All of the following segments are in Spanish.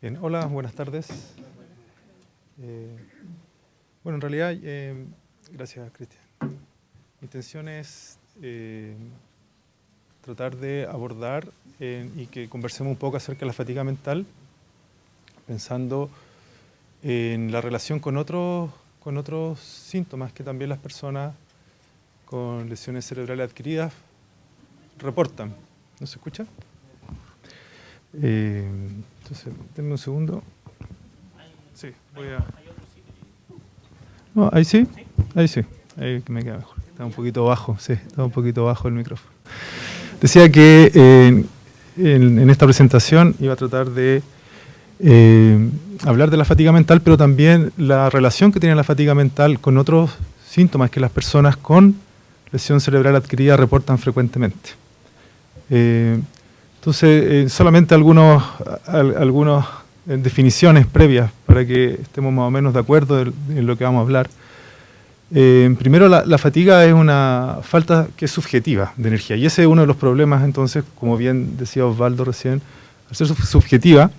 Bien, hola, buenas tardes. Bueno, en realidad, gracias, Cristian. Mi intención es tratar de abordar y que conversemos un poco acerca de la fatiga mental, pensando en la relación con otros síntomas que también las personas con lesiones cerebrales adquiridas reportan. ¿No se escucha? Entonces, denme un segundo. Sí, voy a... No, ahí sí, ahí sí, ahí me queda mejor. Está un poquito bajo, sí, está un poquito bajo el micrófono. Decía que en esta presentación iba a tratar de hablar de la fatiga mental, pero también la relación que tiene la fatiga mental con otros síntomas que las personas con lesión cerebral adquirida reportan frecuentemente. Entonces, solamente algunas definiciones previas para que estemos más o menos de acuerdo en lo que vamos a hablar. Primero, la fatiga es una falta que es subjetiva de energía, y ese es uno de los problemas. Entonces, como bien decía Osvaldo recién, al ser subjetiva,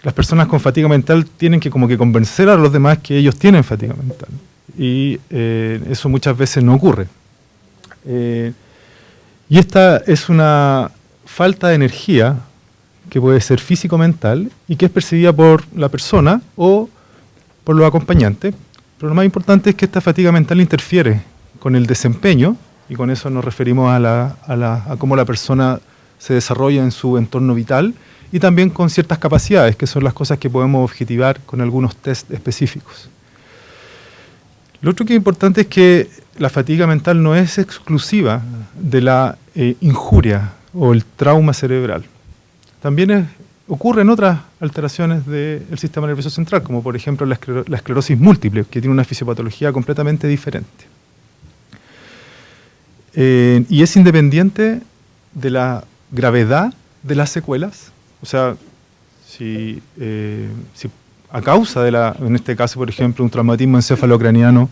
las personas con fatiga mental tienen que como que convencer a los demás que ellos tienen fatiga mental, y eso muchas veces no ocurre. Y esta es una falta de energía que puede ser físico-mental y que es percibida por la persona o por los acompañantes. Pero lo más importante es que esta fatiga mental interfiere con el desempeño, y con eso nos referimos a cómo la persona se desarrolla en su entorno vital, y también con ciertas capacidades, que son las cosas que podemos objetivar con algunos test específicos. Lo otro que es importante es que la fatiga mental no es exclusiva de la injuria o el trauma cerebral. También ocurren otras alteraciones del sistema nervioso central, como por ejemplo la esclerosis múltiple, que tiene una fisiopatología completamente diferente. Y es independiente de la gravedad de las secuelas. O sea, si a causa en este caso, por ejemplo, un traumatismo encefalocraniano,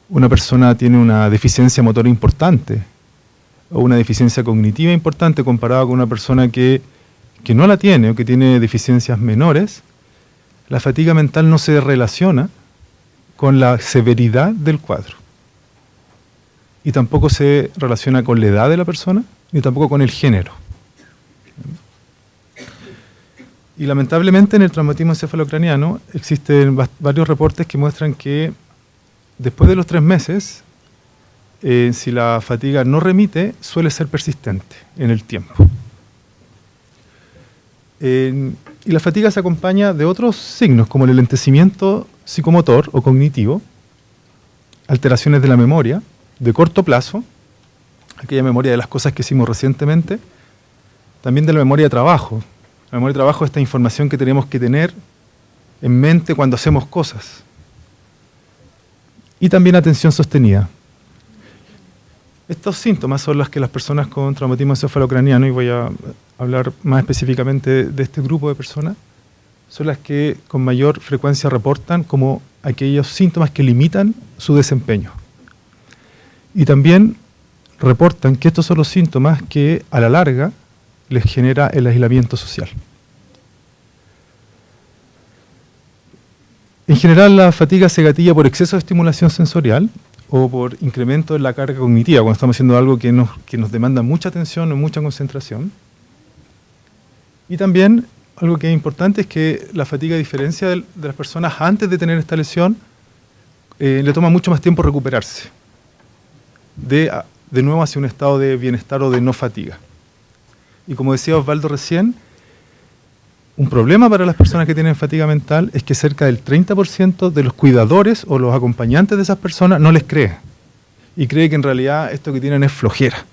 una persona tiene una deficiencia motora importante o una deficiencia cognitiva importante comparada con una persona que no la tiene o que tiene deficiencias menores, la fatiga mental no se relaciona con la severidad del cuadro. Y tampoco se relaciona con la edad de la persona, ni tampoco con el género. Y lamentablemente en el traumatismo encefalocraniano existen varios reportes que muestran que después de los 3 meses, si la fatiga no remite, suele ser persistente en el tiempo. Y la fatiga se acompaña de otros signos, como el enlentecimiento psicomotor o cognitivo, alteraciones de la memoria, de corto plazo, aquella memoria de las cosas que hicimos recientemente, también de la memoria de trabajo. La memoria de trabajo es esta información que tenemos que tener en mente cuando hacemos cosas. Y también atención sostenida. Estos síntomas son los que las personas con traumatismo encefalocraniano, y voy a hablar más específicamente de este grupo de personas, son las que con mayor frecuencia reportan como aquellos síntomas que limitan su desempeño. Y también reportan que estos son los síntomas que a la larga les genera el aislamiento social. En general, la fatiga se gatilla por exceso de estimulación sensorial o por incremento en la carga cognitiva, cuando estamos haciendo algo que nos demanda mucha atención o mucha concentración. Y también, algo que es importante es que la fatiga, a diferencia de las personas antes de tener esta lesión, le toma mucho más tiempo recuperarse de nuevo hacia un estado de bienestar o de no fatiga. Y como decía Osvaldo recién, un problema para las personas que tienen fatiga mental es que cerca del 30% de los cuidadores o los acompañantes de esas personas no les cree. Y cree que en realidad esto que tienen es flojera.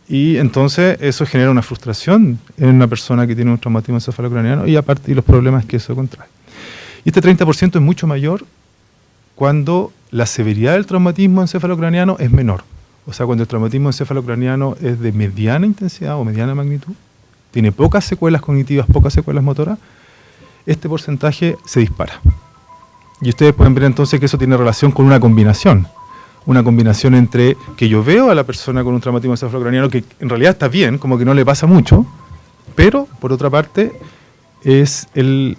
Y entonces eso genera una frustración en una persona que tiene un traumatismo encefalocraniano, y aparte los problemas que eso contrae. Y este 30% es mucho mayor cuando la severidad del traumatismo encefalocraniano es menor. O sea, cuando el traumatismo encefalocraniano es de mediana intensidad o mediana magnitud, tiene pocas secuelas cognitivas, pocas secuelas motoras, este porcentaje se dispara. Y ustedes pueden ver entonces que eso tiene relación con una combinación entre que yo veo a la persona con un traumatismo encefalocraniano que en realidad está bien, como que no le pasa mucho, Pero, por otra parte, se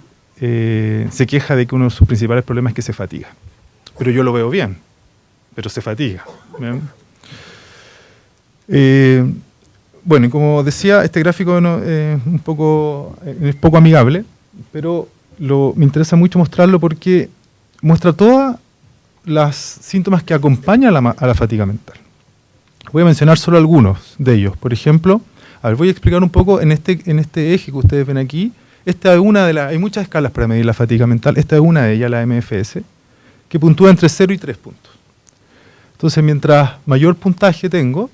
queja de que uno de sus principales problemas es que se fatiga. Pero yo lo veo bien, pero se fatiga. ¿Bien? Bueno, y como decía, este gráfico es poco amigable, pero me interesa mucho mostrarlo porque muestra todos los síntomas que acompañan a la fatiga mental. Voy a mencionar solo algunos de ellos. Por ejemplo, voy a explicar un poco en este eje que ustedes ven aquí. Esta es hay muchas escalas para medir la fatiga mental. Esta es una de ellas, la MFS, que puntúa entre 0 y 3 puntos. Entonces, mientras mayor puntaje tengo,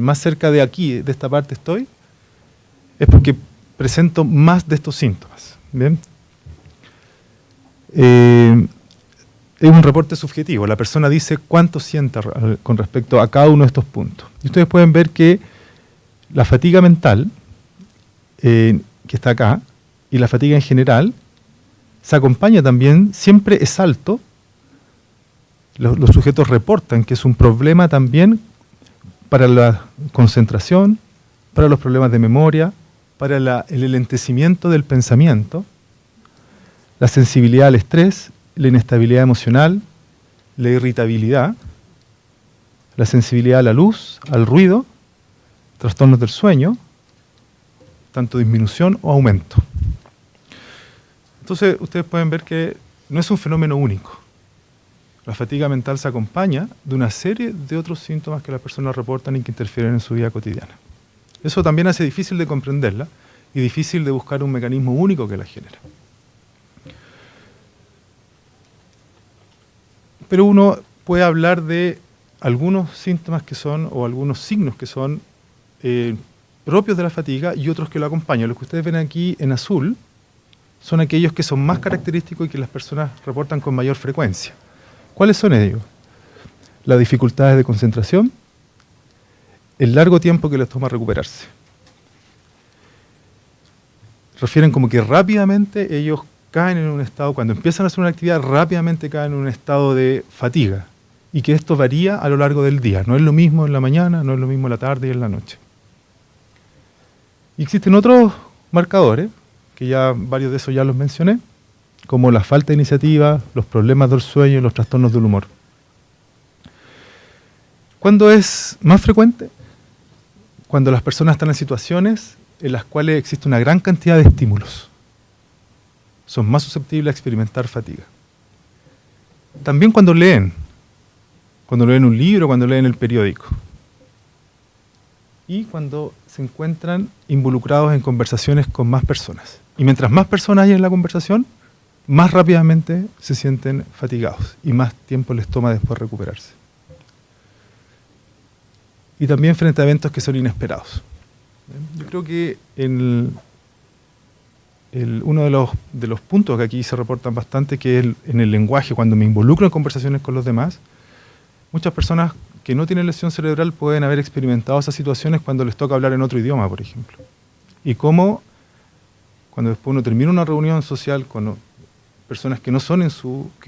más cerca de aquí, de esta parte estoy, es porque presento más de estos síntomas. ¿Bien? Es un reporte subjetivo. La persona dice cuánto siente con respecto a cada uno de estos puntos. Y ustedes pueden ver que la fatiga mental, que está acá, y la fatiga en general, se acompaña también, siempre es alto. Los sujetos reportan que es un problema también para la concentración, para los problemas de memoria, para el enlentecimiento del pensamiento, la sensibilidad al estrés, la inestabilidad emocional, la irritabilidad, la sensibilidad a la luz, al ruido, trastornos del sueño, tanto disminución o aumento. Entonces, ustedes pueden ver que no es un fenómeno único. La fatiga mental se acompaña de una serie de otros síntomas que las personas reportan y que interfieren en su vida cotidiana. Eso también hace difícil de comprenderla y difícil de buscar un mecanismo único que la genera. Pero uno puede hablar de algunos síntomas que son, o algunos signos que son propios de la fatiga y otros que lo acompañan. Los que ustedes ven aquí en azul son aquellos que son más característicos y que las personas reportan con mayor frecuencia. ¿Cuáles son ellos? Las dificultades de concentración, el largo tiempo que les toma recuperarse. Refieren como que rápidamente ellos caen en un estado, cuando empiezan a hacer una actividad, rápidamente caen en un estado de fatiga. Y que esto varía a lo largo del día. No es lo mismo en la mañana, no es lo mismo en la tarde y en la noche. Y existen otros marcadores, que ya varios de esos ya los mencioné, como la falta de iniciativa, los problemas del sueño y los trastornos del humor. ¿Cuándo es más frecuente? Cuando las personas están en situaciones en las cuales existe una gran cantidad de estímulos. Son más susceptibles a experimentar fatiga. También cuando leen un libro, cuando leen el periódico. Y cuando se encuentran involucrados en conversaciones con más personas. Y mientras más personas hay en la conversación, más rápidamente se sienten fatigados y más tiempo les toma después recuperarse. Y también frente a eventos que son inesperados. Yo creo que uno de los puntos que aquí se reportan bastante, que es en el lenguaje, cuando me involucro en conversaciones con los demás, muchas personas que no tienen lesión cerebral pueden haber experimentado esas situaciones cuando les toca hablar en otro idioma, por ejemplo. Y cómo, cuando después uno termina una reunión social con personas que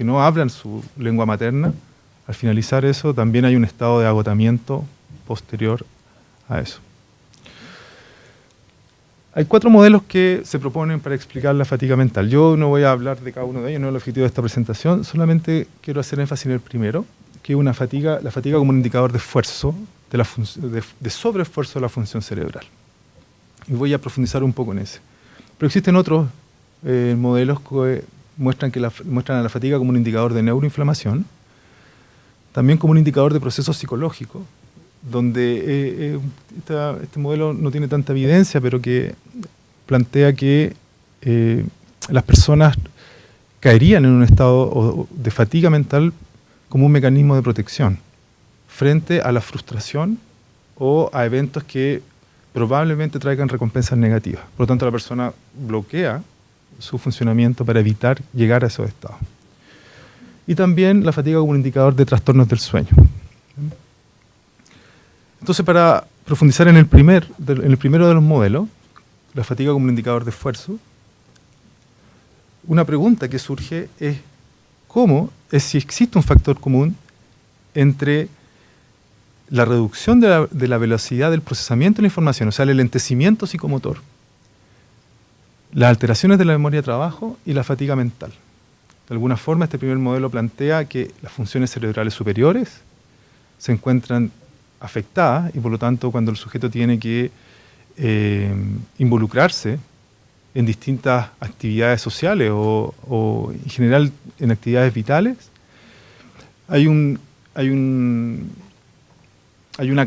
no hablan su lengua materna, al finalizar eso también hay un estado de agotamiento posterior a eso. Hay 4 modelos que se proponen para explicar la fatiga mental. Yo no voy a hablar de cada uno de ellos, no es el objetivo de esta presentación, solamente quiero hacer énfasis en el primero, que es la fatiga como un indicador de esfuerzo, de sobreesfuerzo de la función cerebral. Y voy a profundizar un poco en ese. Pero existen otros modelos que muestran a la fatiga como un indicador de neuroinflamación, también como un indicador de procesos psicológicos, donde este modelo no tiene tanta evidencia, pero que plantea que las personas caerían en un estado de fatiga mental como un mecanismo de protección frente a la frustración o a eventos que probablemente traigan recompensas negativas. Por lo tanto, la persona bloquea su funcionamiento para evitar llegar a esos estados. Y también la fatiga como un indicador de trastornos del sueño. Entonces, para profundizar en el primero de los modelos, la fatiga como un indicador de esfuerzo, una pregunta que surge es si existe un factor común entre la reducción de la velocidad del procesamiento de la información, o sea, el enlentecimiento psicomotor, las alteraciones de la memoria de trabajo y la fatiga mental. De alguna forma, este primer modelo plantea que las funciones cerebrales superiores se encuentran afectadas y, por lo tanto, cuando el sujeto tiene que involucrarse en distintas actividades sociales o en general en actividades vitales, hay una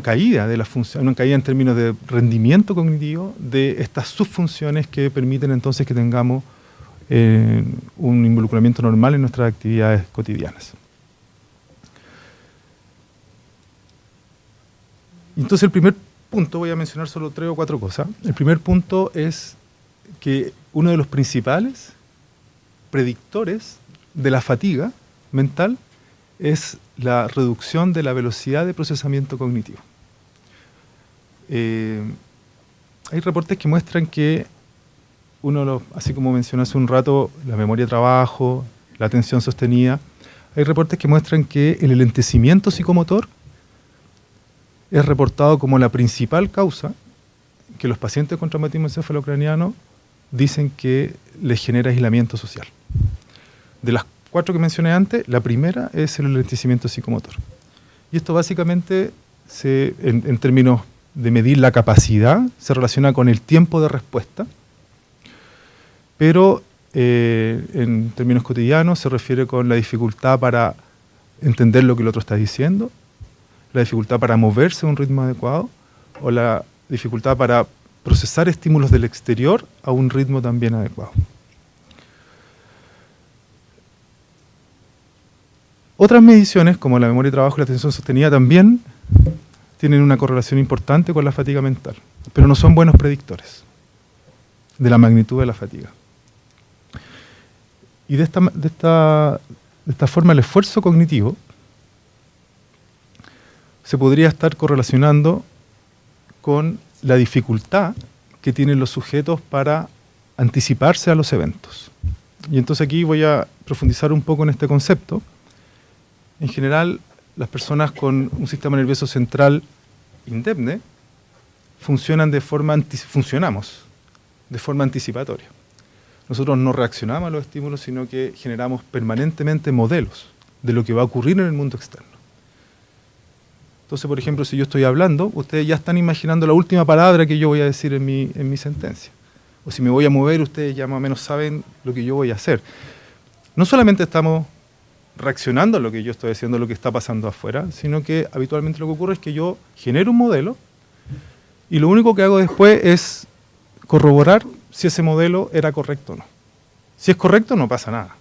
caída de la función, una caída en términos de rendimiento cognitivo de estas subfunciones que permiten entonces que tengamos un involucramiento normal en nuestras actividades cotidianas. Entonces el primer punto, voy a mencionar solo 3 o 4 cosas. El primer punto es que uno de los principales predictores de la fatiga mental es la reducción de la velocidad de procesamiento cognitivo. Hay reportes que muestran que así como mencioné hace un rato, la memoria de trabajo, la atención sostenida, hay reportes que muestran que el enlentecimiento psicomotor es reportado como la principal causa que los pacientes con traumatismo encefalocraniano dicen que les genera aislamiento social. De las 4 que mencioné antes, la primera es el enlentecimiento psicomotor. Y esto básicamente, en términos de medir la capacidad, se relaciona con el tiempo de respuesta, pero en términos cotidianos se refiere con la dificultad para entender lo que el otro está diciendo, la dificultad para moverse a un ritmo adecuado o la dificultad para procesar estímulos del exterior a un ritmo también adecuado. Otras mediciones, como la memoria de trabajo y la atención sostenida, también tienen una correlación importante con la fatiga mental, pero no son buenos predictores de la magnitud de la fatiga. Y de esta forma el esfuerzo cognitivo se podría estar correlacionando con la dificultad que tienen los sujetos para anticiparse a los eventos. Y entonces aquí voy a profundizar un poco en este concepto. En general, las personas con un sistema nervioso central indemne funcionamos de forma anticipatoria. Nosotros no reaccionamos a los estímulos, sino que generamos permanentemente modelos de lo que va a ocurrir en el mundo externo. Entonces, por ejemplo, si yo estoy hablando, ustedes ya están imaginando la última palabra que yo voy a decir en mi sentencia. O si me voy a mover, ustedes ya más o menos saben lo que yo voy a hacer. No solamente estamos reaccionando a lo que yo estoy haciendo, a lo que está pasando afuera, sino que habitualmente lo que ocurre es que yo genero un modelo y lo único que hago después es corroborar si ese modelo era correcto o no. Si es correcto, no pasa nada.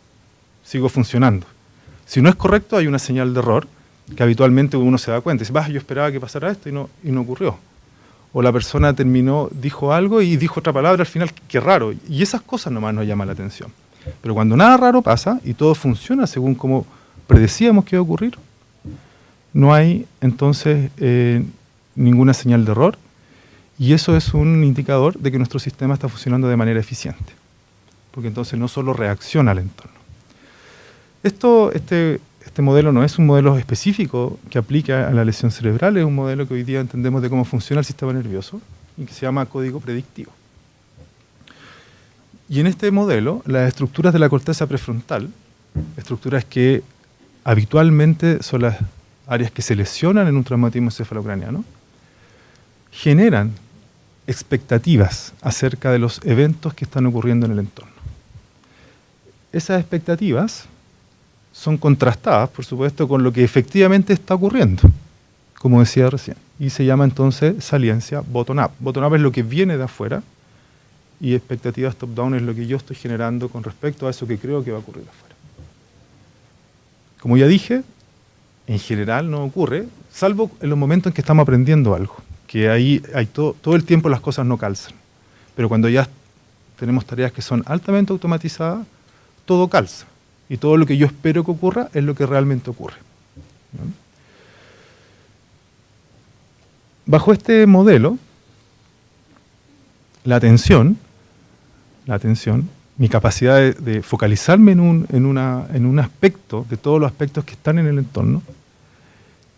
Sigo funcionando. Si no es correcto, hay una señal de error que habitualmente uno se da cuenta. Dice, yo esperaba que pasara esto y no ocurrió. O la persona dijo algo y dijo otra palabra al final, qué raro. Y esas cosas nomás nos llaman la atención. Pero cuando nada raro pasa y todo funciona según como predecíamos que iba a ocurrir, no hay entonces ninguna señal de error. Y eso es un indicador de que nuestro sistema está funcionando de manera eficiente. Porque entonces no solo reacciona al entorno. Este modelo no es un modelo específico que aplica a la lesión cerebral, es un modelo que hoy día entendemos de cómo funciona el sistema nervioso y que se llama código predictivo. Y en este modelo, las estructuras de la corteza prefrontal, estructuras que habitualmente son las áreas que se lesionan en un traumatismo encefalocraniano, generan expectativas acerca de los eventos que están ocurriendo en el entorno. Esas expectativas son contrastadas, por supuesto, con lo que efectivamente está ocurriendo, como decía recién. Y se llama entonces saliencia bottom-up. Bottom-up es lo que viene de afuera y expectativas top-down es lo que yo estoy generando con respecto a eso que creo que va a ocurrir afuera. Como ya dije, en general no ocurre, salvo en los momentos en que estamos aprendiendo algo, que ahí hay todo el tiempo las cosas no calzan. Pero cuando ya tenemos tareas que son altamente automatizadas, todo calza. Y todo lo que yo espero que ocurra es lo que realmente ocurre. ¿No? Bajo este modelo, la atención, mi capacidad de focalizarme en un aspecto de todos los aspectos que están en el entorno,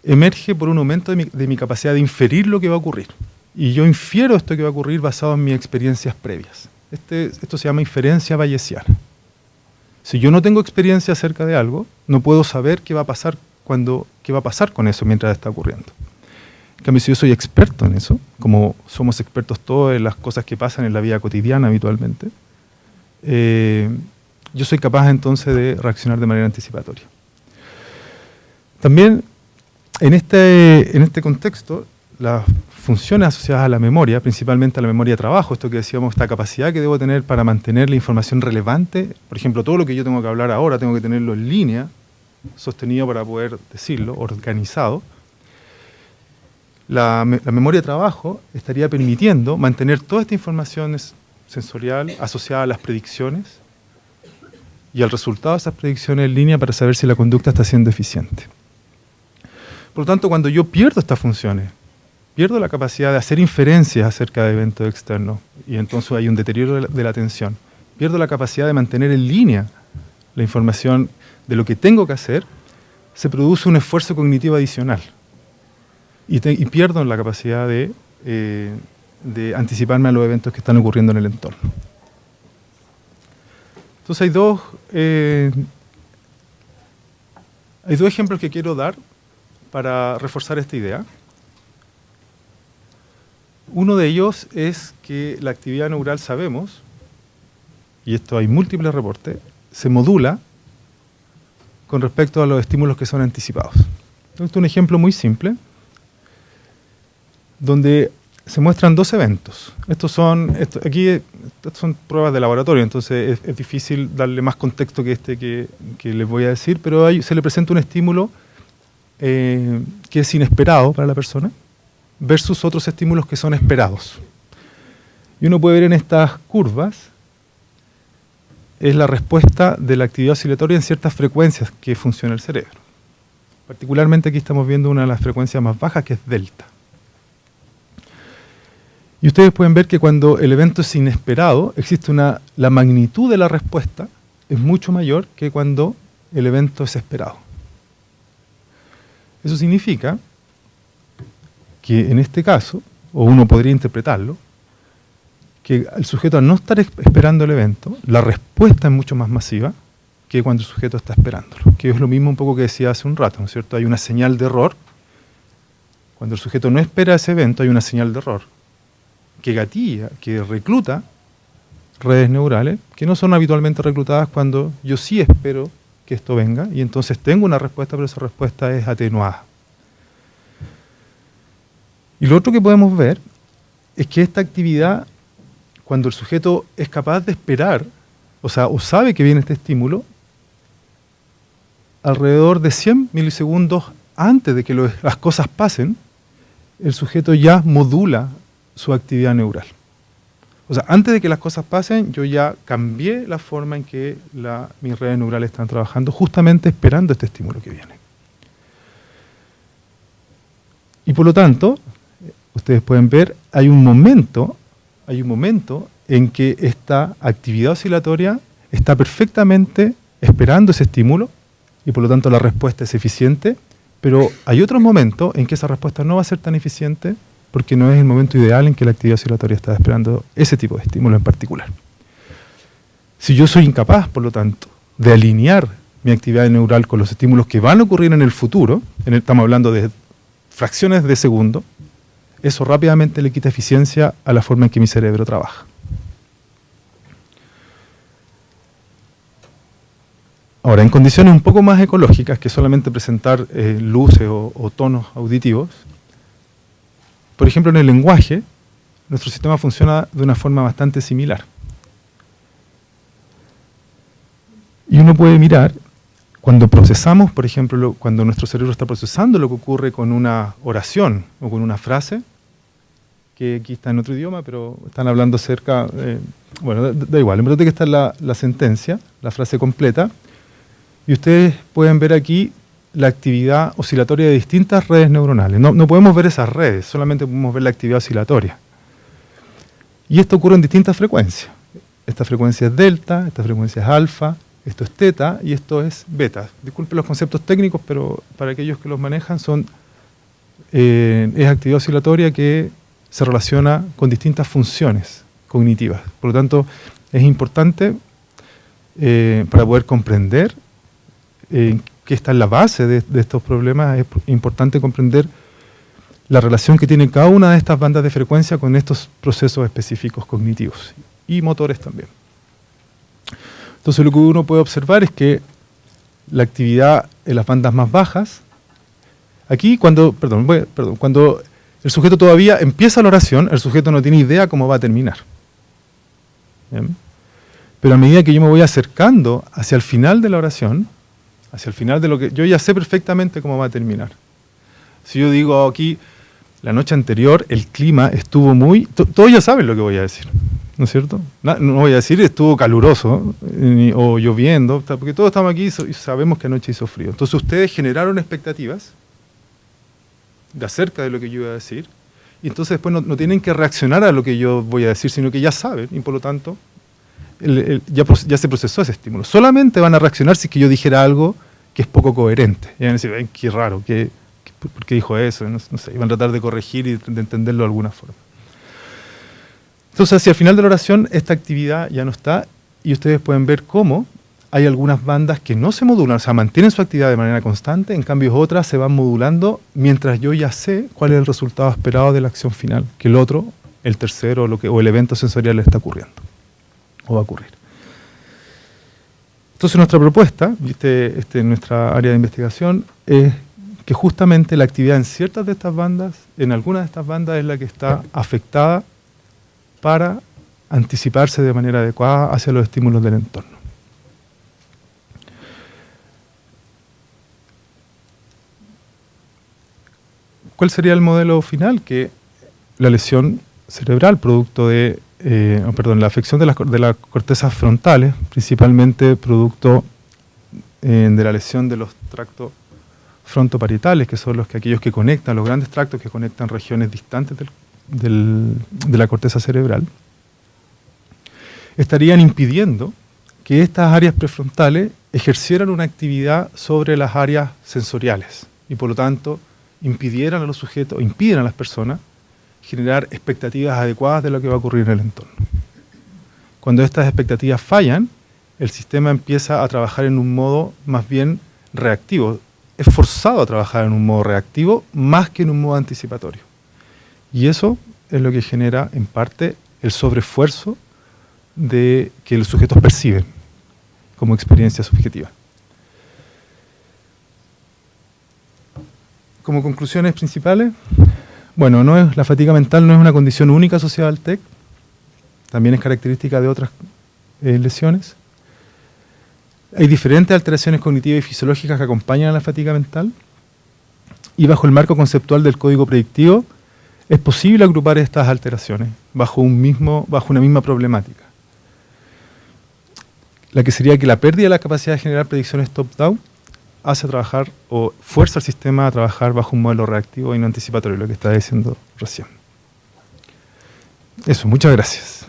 emerge por un aumento de mi capacidad de inferir lo que va a ocurrir. Y yo infiero esto que va a ocurrir basado en mis experiencias previas. Esto se llama inferencia bayesiana. Si yo no tengo experiencia acerca de algo, no puedo saber qué va a pasar con eso mientras está ocurriendo. En cambio, si yo soy experto en eso, como somos expertos todos en las cosas que pasan en la vida cotidiana habitualmente, yo soy capaz entonces de reaccionar de manera anticipatoria. También, en este contexto, las funciones asociadas a la memoria, principalmente a la memoria de trabajo, esto que decíamos, esta capacidad que debo tener para mantener la información relevante, por ejemplo, todo lo que yo tengo que hablar ahora, tengo que tenerlo en línea, sostenido para poder decirlo, organizado. La memoria de trabajo estaría permitiendo mantener toda esta información sensorial asociada a las predicciones y al resultado de esas predicciones en línea para saber si la conducta está siendo eficiente. Por lo tanto, cuando yo pierdo estas funciones, pierdo la capacidad de hacer inferencias acerca de eventos externos y entonces hay un deterioro de la atención, pierdo la capacidad de mantener en línea la información de lo que tengo que hacer, se produce un esfuerzo cognitivo adicional y pierdo la capacidad de anticiparme a los eventos que están ocurriendo en el entorno. Entonces hay dos ejemplos que quiero dar para reforzar esta idea. Uno de ellos es que la actividad neural, sabemos, y esto hay múltiples reportes, se modula con respecto a los estímulos que son anticipados. Entonces, un ejemplo muy simple, donde se muestran dos eventos. Estos son pruebas de laboratorio, entonces es difícil darle más contexto que que les voy a decir, pero se le presenta un estímulo que es inesperado para la persona versus otros estímulos que son esperados. Y uno puede ver en estas curvas es la respuesta de la actividad oscilatoria en ciertas frecuencias que funciona el cerebro. Particularmente aquí estamos viendo una de las frecuencias más bajas, que es delta. Y ustedes pueden ver que cuando el evento es inesperado, la magnitud de la respuesta es mucho mayor que cuando el evento es esperado. Eso significa que en este caso, o uno podría interpretarlo, que el sujeto, al no estar esperando el evento, la respuesta es mucho más masiva que cuando el sujeto está esperándolo. Que es lo mismo un poco que decía hace un rato, ¿no es cierto? Hay una señal de error. Cuando el sujeto no espera ese evento, hay una señal de error que gatilla, que recluta redes neurales que no son habitualmente reclutadas cuando yo sí espero que esto venga, y entonces tengo una respuesta, pero esa respuesta es atenuada. Y lo otro que podemos ver es que esta actividad, cuando el sujeto es capaz de esperar, o sabe que viene este estímulo, alrededor de 100 milisegundos antes de que las cosas pasen, el sujeto ya modula su actividad neural. O sea, antes de que las cosas pasen, yo ya cambié la forma en que mis redes neurales están trabajando, justamente esperando este estímulo que viene. Y por lo tanto, ustedes pueden ver, hay un momento en que esta actividad oscilatoria está perfectamente esperando ese estímulo y por lo tanto la respuesta es eficiente, pero hay otros momentos en que esa respuesta no va a ser tan eficiente porque no es el momento ideal en que la actividad oscilatoria está esperando ese tipo de estímulo en particular. Si yo soy incapaz, por lo tanto, de alinear mi actividad neural con los estímulos que van a ocurrir en el futuro, estamos hablando de fracciones de segundo, eso rápidamente le quita eficiencia a la forma en que mi cerebro trabaja. Ahora, en condiciones un poco más ecológicas que solamente presentar luces o tonos auditivos, por ejemplo, en el lenguaje, nuestro sistema funciona de una forma bastante similar. Y uno puede mirar, cuando procesamos, por ejemplo, cuando nuestro cerebro está procesando lo que ocurre con una oración o con una frase, que aquí está en otro idioma, pero están hablando acerca, bueno, da igual, en verdad que está la sentencia, la frase completa, y ustedes pueden ver aquí la actividad oscilatoria de distintas redes neuronales. No podemos ver esas redes, solamente podemos ver la actividad oscilatoria. Y esto ocurre en distintas frecuencias. Esta frecuencia es delta, esta frecuencia es alfa, esto es teta y esto es beta. Disculpen los conceptos técnicos, pero para aquellos que los manejan es actividad oscilatoria que se relaciona con distintas funciones cognitivas. Por lo tanto, es importante para poder comprender que está en la base de estos problemas, es importante comprender la relación que tiene cada una de estas bandas de frecuencia con estos procesos específicos cognitivos y motores también. Entonces lo que uno puede observar es que la actividad en las bandas más bajas, aquí cuando el sujeto todavía empieza la oración, el sujeto no tiene idea cómo va a terminar. ¿Bien? Pero a medida que yo me voy acercando hacia el final de la oración, hacia el final de lo que yo ya sé perfectamente cómo va a terminar. Si yo digo aquí, la noche anterior el clima estuvo muy... Todos ya saben lo que voy a decir, ¿no es cierto? No voy a decir estuvo caluroso o lloviendo, porque todos estamos aquí y sabemos que anoche hizo frío. Entonces ustedes generaron expectativas de acerca de lo que yo iba a decir, y entonces después no tienen que reaccionar a lo que yo voy a decir, sino que ya saben, y por lo tanto ya se procesó ese estímulo. Solamente van a reaccionar si es que yo dijera algo que es poco coherente. Y van a decir, qué raro, ¿por qué dijo eso? No sé, y van a tratar de corregir y de entenderlo de alguna forma. Entonces, hacia el final de la oración, esta actividad ya no está, y ustedes pueden ver cómo hay algunas bandas que no se modulan, o sea, mantienen su actividad de manera constante, en cambio otras se van modulando mientras yo ya sé cuál es el resultado esperado de la acción final, que el otro, el tercero o el evento sensorial le está ocurriendo, o va a ocurrir. Entonces nuestra propuesta, nuestra área de investigación, es que justamente la actividad en ciertas de estas bandas, en algunas de estas bandas es la que está afectada para anticiparse de manera adecuada hacia los estímulos del entorno. ¿Cuál sería el modelo final? Que la lesión cerebral, producto de, la afección de las cortezas frontales, principalmente producto de la lesión de los tractos frontoparietales, que son aquellos que conectan, los grandes tractos que conectan regiones distantes de la corteza cerebral, estarían impidiendo que estas áreas prefrontales ejercieran una actividad sobre las áreas sensoriales y por lo tanto impidieran a los sujetos, impiden a las personas generar expectativas adecuadas de lo que va a ocurrir en el entorno. Cuando estas expectativas fallan, el sistema empieza a trabajar en un modo más bien reactivo, es forzado a trabajar en un modo reactivo más que en un modo anticipatorio. Y eso es lo que genera, en parte, el sobreesfuerzo que los sujetos perciben como experiencia subjetiva. Como conclusiones principales, bueno, la fatiga mental no es una condición única asociada al TEC, también es característica de otras lesiones. Hay diferentes alteraciones cognitivas y fisiológicas que acompañan a la fatiga mental, y bajo el marco conceptual del código predictivo es posible agrupar estas alteraciones bajo una misma problemática. La que sería que la pérdida de la capacidad de generar predicciones top-down hace trabajar o fuerza al sistema a trabajar bajo un modelo reactivo y no anticipatorio, lo que estaba diciendo recién. Eso, muchas gracias.